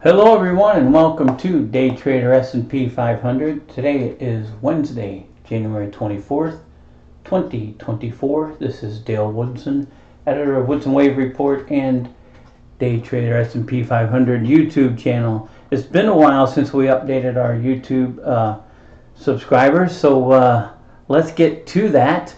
Hello everyone and welcome to Day Trader S&P 500. Today is Wednesday, January 24th, 2024. This is Dale Woodson, editor of Woodson Wave Report and Day Trader S&P 500 YouTube channel. It's been a while since we updated our YouTube subscribers, so let's get to that.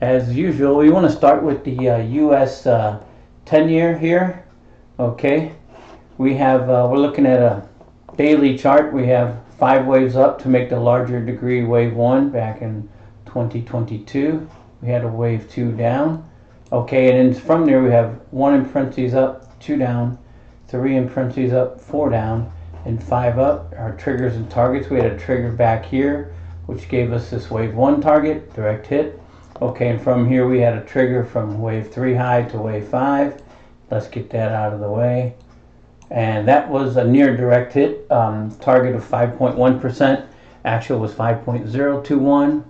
As usual, we want to start with the US 10-year here. Okay. We have, we're looking at a daily chart. We have 5 waves up to make the larger degree wave 1 back in 2022. We had a wave 2 down. Okay, and then from there we have 1 in parentheses up, 2 down, 3 in parentheses up, 4 down, and 5 up. Our triggers and targets. We had a trigger back here, which gave us this wave 1 target, direct hit. Okay, and from here we had a trigger from wave 3 high to wave 5. Let's get that out of the way. And that was a near direct hit, target of 5.1%. Actual was 5.021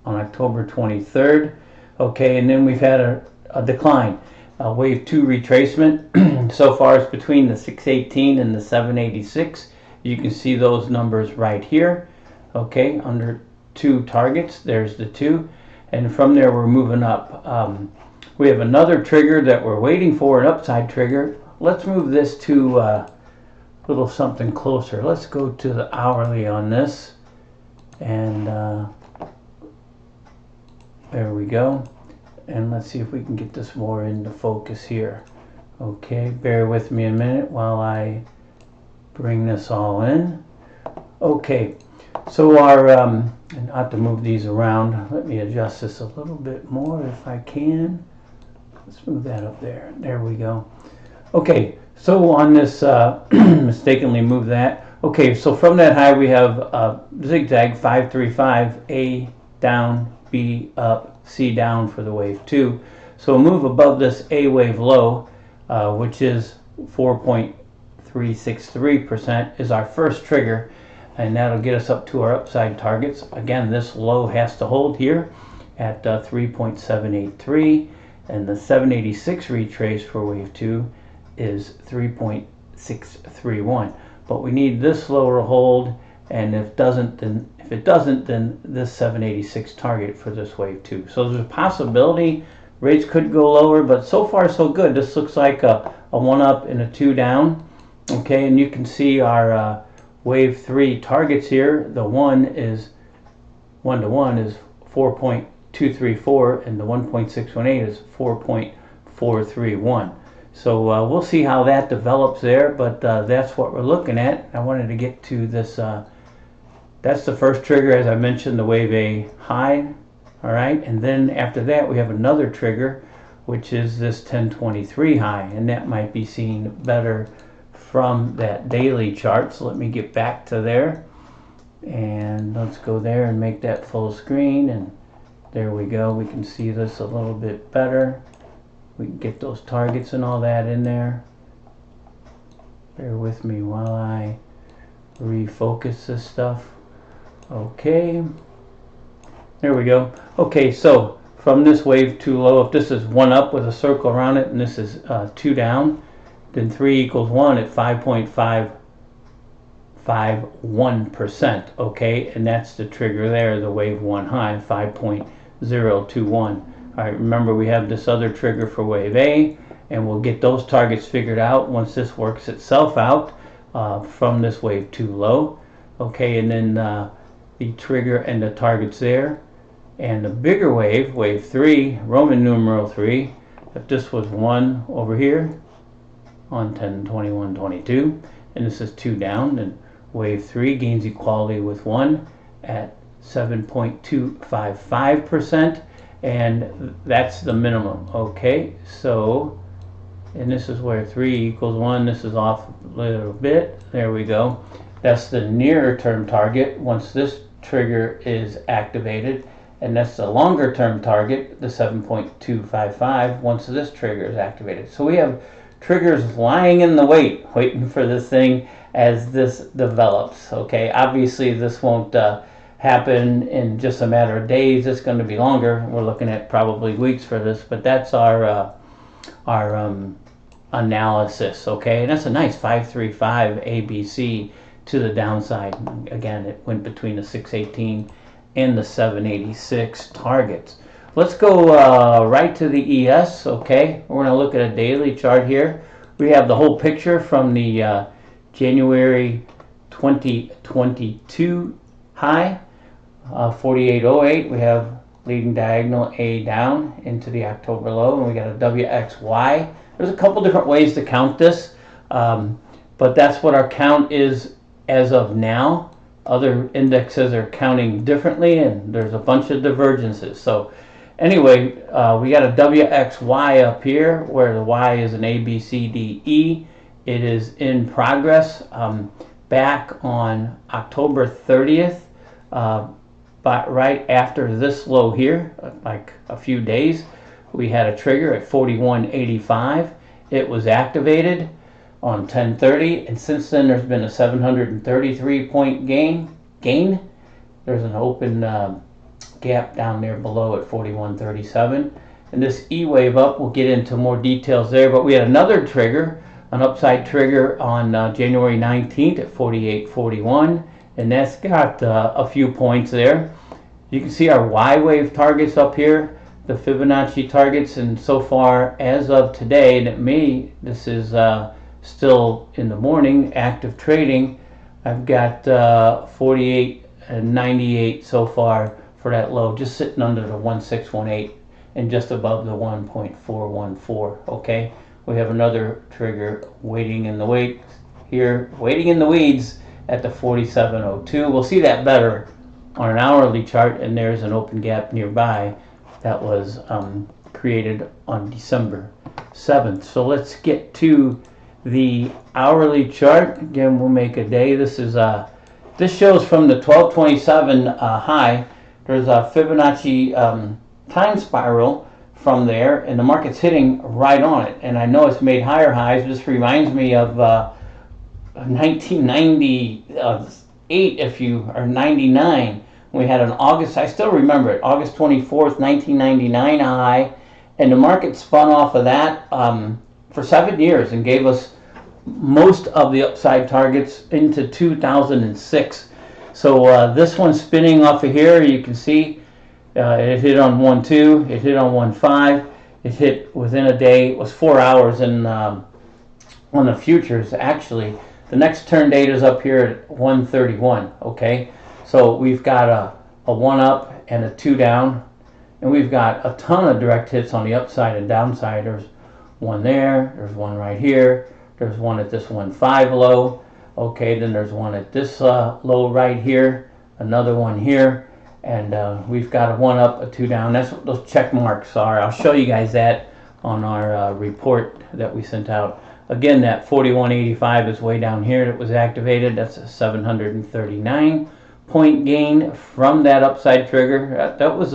on October 23rd. Okay, and then we've had a decline, wave 2 retracement. So far it's between the 618 and the 786. You can see those numbers right here. Okay, under 2 targets, there's the 2. And from there we're moving up. We have another trigger that we're waiting for, an upside trigger. Let's move this to a little something closer. Let's go to the hourly on this. And there we go. And let's see if we can get this more into focus here. Okay, bear with me a minute while I bring this all in. Okay, so our, and I have to move these around. Let me adjust this a little bit more if I can. Let's move that up there. There we go. Okay, so on this, mistakenly move that. Okay, so from that high we have zigzag 535, A down, B up, C down for the wave 2. So we'll move above this A wave low, which is 4.363% is our first trigger, and that'll get us up to our upside targets. Again, this low has to hold here at 3.783, and the 786 retrace for wave 2 is 3.631, but we need this lower hold, and if it doesn't, then this 786 target for this wave 2. So there's a possibility rates could go lower, but so far so good. This looks like a 1 up and a 2 down. Okay, and you can see our wave 3 targets here. The 1 is 1 to 1 is 4.234, and the 1.618 is 4.431. So we'll see how that develops there, but that's what we're looking at. I wanted to get to this. That's the first trigger, as I mentioned, the wave A high. All right, and then after that we have another trigger, which is this 1023 high, and that might be seen better from that daily chart. So let me get back to there, and let's go there and make that full screen, and there we go. We can see this a little bit better. We can get those targets and all that in there. Bear with me while I refocus this stuff. Okay, there we go. Okay, so from this wave 2 low, if this is 1 up with a circle around it and this is 2 down, then 3 equals 1 at 5.551%. Okay, and that's the trigger there, the wave 1 high, 5.021. All right, remember we have this other trigger for wave A, and we'll get those targets figured out once this works itself out from this wave 2 low. Okay, and then the trigger and the targets there. And the bigger wave, wave 3, Roman numeral 3, if this was 1 over here on 10/21/22, and this is 2 down, then wave 3 gains equality with 1 at 7.255%. And that's the minimum. Okay, so, and this is where 3 equals 1. This is off a little bit. There we go. That's the nearer term target once this trigger is activated, and that's the longer term target, the 7.255, once this trigger is activated. So we have triggers lying in the waiting for this thing as this develops. Okay, obviously this won't happen in just a matter of days. It's going to be longer. We're looking at probably weeks for this, but that's our analysis, okay? And that's a nice 535 ABC to the downside. Again, it went between the 618 and the 786 targets. Let's go right to the ES, okay? We're going to look at a daily chart here. We have the whole picture from the January 2022 high, 4808. We have leading diagonal A down into the October low, and we got a WXY. There's a couple different ways to count this, but that's what our count is as of now. Other indexes are counting differently, and there's a bunch of divergences. So anyway, we got a WXY up here where the Y is an A, B, C, D, E. It is in progress. Back on October 30th, but right after this low here, like a few days, we had a trigger at 41.85. It was activated on 10:30, and since then there's been a 733 point gain. There's an open gap down there below at 41.37, and this E wave up, we'll get into more details there, but we had another trigger, an upside trigger on January 19th at 48.41, and that's got a few points there. You can see our Y wave targets up here, the Fibonacci targets, and so far as of today, and this is still in the morning, active trading, I've got 48.98 so far for that low, just sitting under the 1618 and just above the 1.414. Okay, we have another trigger waiting in the weeds at the 4702. We'll see that better on an hourly chart, and there's an open gap nearby that was created on December 7th. So let's get to the hourly chart. Again, we'll make a day. This shows from the 1227 high. There's a Fibonacci time spiral from there, and the market's hitting right on it. And I know it's made higher highs. This reminds me of 1998, or 99. We had an August, I still remember it, August 24th, 1999 high, and the market spun off of that for 7 years and gave us most of the upside targets into 2006. So this one's spinning off of here. You can see it hit on 1.2, it hit on 1.5, it hit within a day. It was 4 hours, and on the futures, actually, the next turn date is up here at 1:31. Okay, so we've got a 1 up and a 2 down, and we've got a ton of direct hits on the upside and downside. There's one there, there's one right here, there's one at this 1.5 low. Okay, then there's one at this low right here, another one here, and we've got a 1 up, a 2 down. That's what those check marks are. I'll show you guys that on our report that we sent out. Again, that 41.85 is way down here. It was activated. That's a 739 point gain from that upside trigger. That's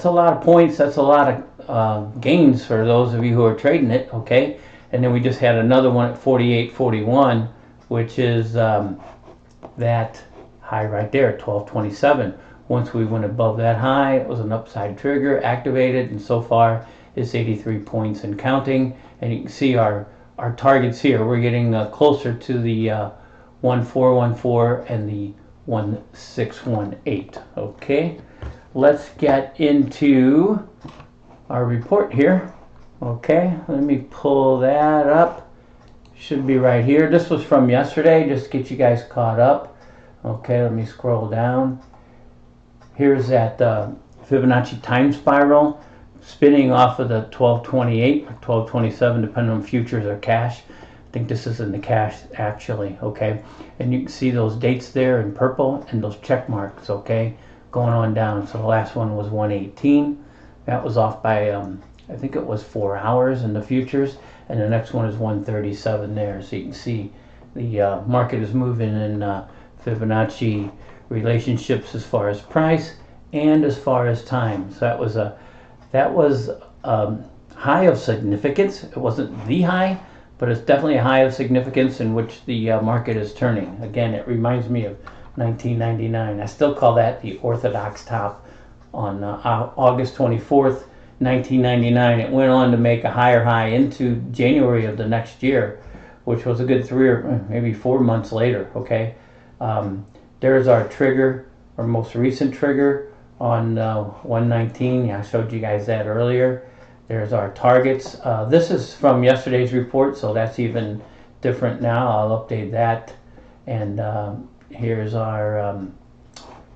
a lot of points. That's a lot of gains for those of you who are trading it. Okay, and then we just had another one at 48.41, which is that high right there at 12.27. Once we went above that high, it was an upside trigger activated, and so far it's 83 points and counting. And you can see our targets here. We're getting closer to the 1414 and the 1618. Okay, let's get into our report here. Okay, let me pull that up. Should be right here. This was from yesterday, just to get you guys caught up. Okay, let me scroll down. Here's that Fibonacci time spiral spinning off of the 1228 or 1227, depending on futures or cash. I think this is in the cash actually. Okay, and you can see those dates there in purple and those check marks. Okay, going on down. So the last one was 118. That was off by I think it was 4 hours in the futures, and the next one is 137 there. So you can see the market is moving in Fibonacci relationships as far as price and as far as time. So that was a high of significance. It wasn't the high, but it's definitely a high of significance in which the market is turning. Again, it reminds me of 1999. I still call that the orthodox top on August 24th, 1999. It went on to make a higher high into January of the next year, which was a good 3 or maybe 4 months later. Okay, there's our trigger, our most recent trigger on 119. I showed you guys that earlier. There's our targets. This is from yesterday's report, so that's even different now. I'll update that. And here's our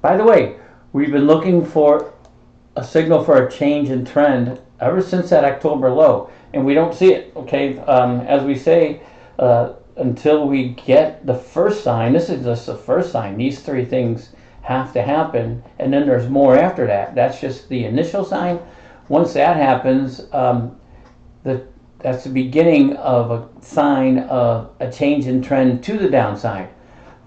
by the way, we've been looking for a signal for a change in trend ever since that October low, and we don't see it. Okay, as we say, until we get the first sign. This is just the first sign. These 3 things have to happen, and then there's more after that. That's just the initial sign. Once that happens, that's the beginning of a sign of a change in trend to the downside.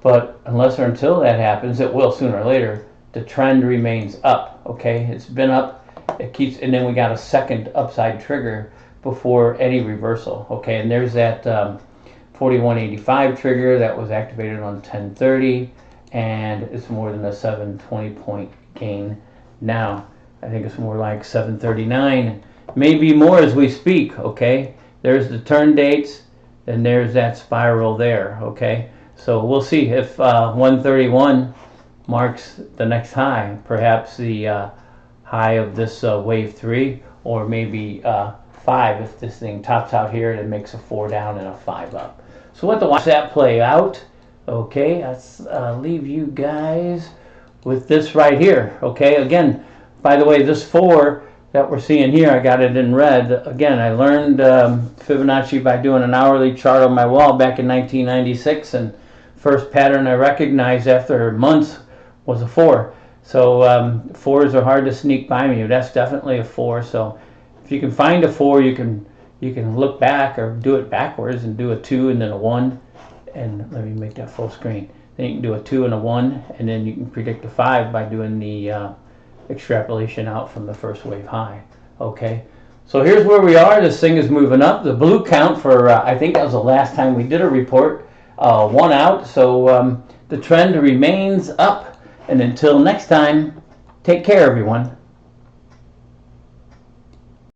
But unless or until that happens, it will sooner or later. The trend remains up. Okay, it's been up. It keeps, and then we got a second upside trigger before any reversal. Okay, and there's that 4185 trigger that was activated on 1030, and it's more than a 720 point gain now. I think it's more like 739, maybe more as we speak. Okay, there's the turn dates, and there's that spiral there. Okay, so we'll see if 131 marks the next high, perhaps the high of this wave 3, or maybe 5 if this thing tops out here and it makes a 4 down and a 5 up. So we'll have to watch that play out. Okay, let's leave you guys with this right here. Okay, again, by the way, this 4 that we're seeing here, I got it in red. Again, I learned Fibonacci by doing an hourly chart on my wall back in 1996, and first pattern I recognized after months was a 4. So 4s are hard to sneak by me. That's definitely a 4. So if you can find a 4, you can look back or do it backwards and do a 2 and then a 1. And let me make that full screen. Then you can do a 2 and a 1, and then you can predict a 5 by doing the extrapolation out from the first wave high. Okay, so here's where we are. This thing is moving up. The blue count for I think that was the last time we did a report, 1 out. So the trend remains up, and until next time, take care, everyone.